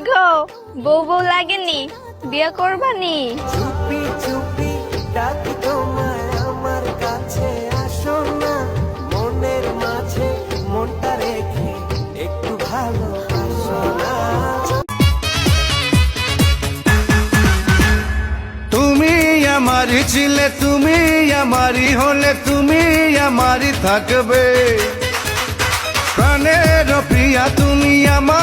গো, বউ বউ লাগেনি, বিয়ে করবানি? চুপি চুপি ডাকি তোমায় আমার কাছে, আসো না মনের মাঝে মনটা রেখে একটু ভালোবাসো না। তুমি আমারই ছিলে, তুমি আমারই হলে, তুমি আমারই থাকবে। প্রাণের প্রিয়া তুমি আমার।